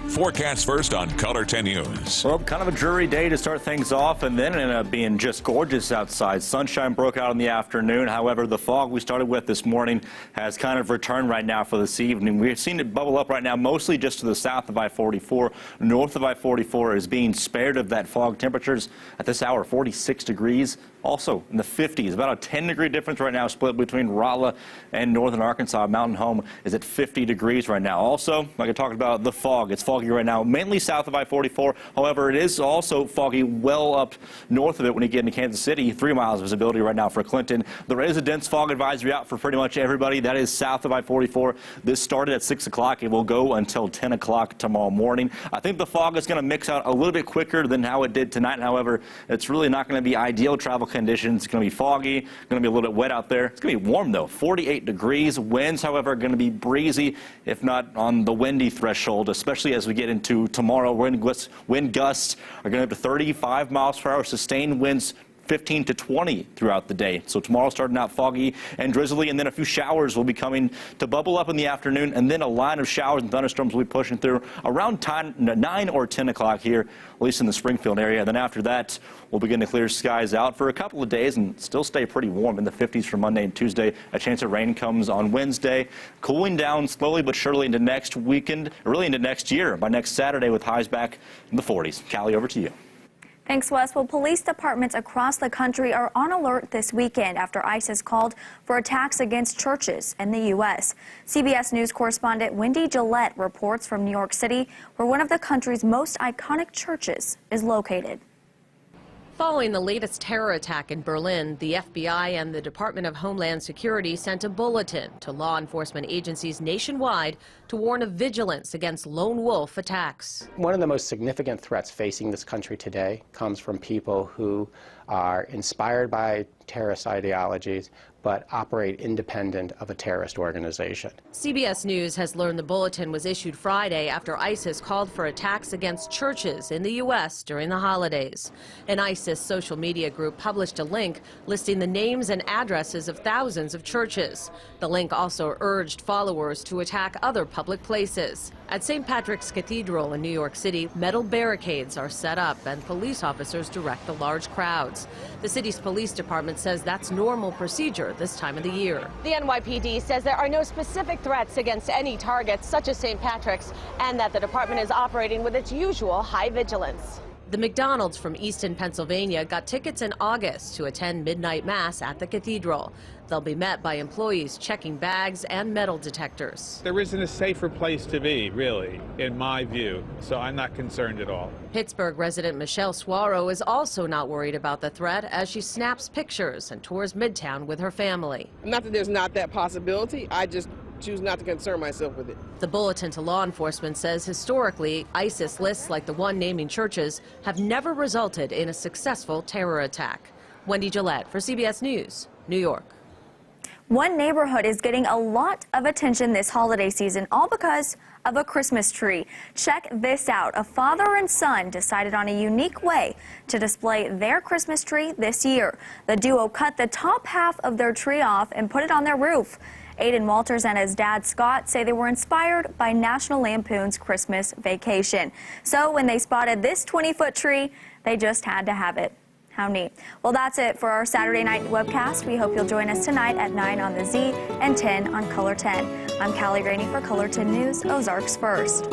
Forecast first on Color 10 News. Well, kind of a dreary day to start things off, and then it ended up being just gorgeous outside. Sunshine broke out in the afternoon. However, the fog we started with this morning has kind of returned right now for this evening. We've seen it bubble up right now, mostly just to the south of I-44. North of I-44 is being spared of that fog. Temperatures at this hour, 46 degrees. Also in the 50s, about a 10-degree difference right now split between Rolla and northern Arkansas. Mountain Home is at 50 degrees right now. Also, like I talked about, the fog. It's foggy right now, mainly south of I-44. However, it is also foggy well up north of it when you get into Kansas City. 3 miles visibility right now for Clinton. There is a dense fog advisory out for pretty much everybody. That is south of I-44. This started at 6 o'clock. It will go until 10 o'clock tomorrow morning. I think the fog is going to mix out a little bit quicker than how it did tonight. However, it's really not going to be ideal travel conditions. It's going to be foggy, going to be a little bit wet out there. It's going to be warm, though, 48 degrees. Winds, however, are going to be breezy, if not on the windy threshold, especially as we get into tomorrow. Wind gusts are going to up to 35 miles per hour, sustained winds 15 to 20 throughout the day. So tomorrow starting out foggy and drizzly, and then a few showers will be coming to bubble up in the afternoon, and then a line of showers and thunderstorms will be pushing through around 9 or 10 o'clock here, at least in the Springfield area. Then after that, we'll begin to clear skies out for a couple of days and still stay pretty warm in the 50s for Monday and Tuesday. A chance of rain comes on Wednesday, cooling down slowly but surely into next weekend, really into next year by next Saturday with highs back in the 40s. Callie, over to you. Thanks, Wes. Well, police departments across the country are on alert this weekend after ISIS called for attacks against churches in the U.S. CBS News correspondent Wendy Gillette reports from New York City, where one of the country's most iconic churches is located. Following the latest terror attack in Berlin, the FBI and the Department of Homeland Security sent a bulletin to law enforcement agencies nationwide to warn of vigilance against lone wolf attacks. One of the most significant threats facing this country today comes from people who are inspired by terrorist ideologies but operate independent of a terrorist organization. CBS News has learned the bulletin was issued Friday after ISIS called for attacks against churches in the U.S. during the holidays. An ISIS social media group published a link listing the names and addresses of thousands of churches. The link also urged followers to attack other public places. At St. Patrick's Cathedral in New York City, metal barricades are set up and police officers direct the large crowds. The city's police department says that's normal procedure this time of the year. The NYPD says there are no specific threats against any targets such as St. Patrick's, and that the department is operating with its usual high vigilance. The McDonald's from Easton, Pennsylvania got tickets in August to attend midnight mass at the cathedral. They'll be met by employees checking bags and metal detectors. There isn't a safer place to be, really, in my view, so I'm not concerned at all. Pittsburgh resident Michelle Suaro is also not worried about the threat as she snaps pictures and tours Midtown with her family. Not that there's not that possibility, I just choose not to concern myself with it. The bulletin to law enforcement says historically, ISIS lists like the one naming churches have never resulted in a successful terror attack. Wendy Gillette for CBS News, New York. One neighborhood is getting a lot of attention this holiday season, all because of a Christmas tree. Check this out. A father and son decided on a unique way to display their Christmas tree this year. The duo cut the top half of their tree off and put it on their roof. Aiden Walters and his dad Scott say they were inspired by National Lampoon's Christmas Vacation. So when they spotted this 20-foot tree, they just had to have it. How neat. Well, that's it for our Saturday night webcast. We hope you'll join us tonight at 9 on the Z and 10 on Color 10. I'm Callie Rainey for Color 10 News, Ozarks First.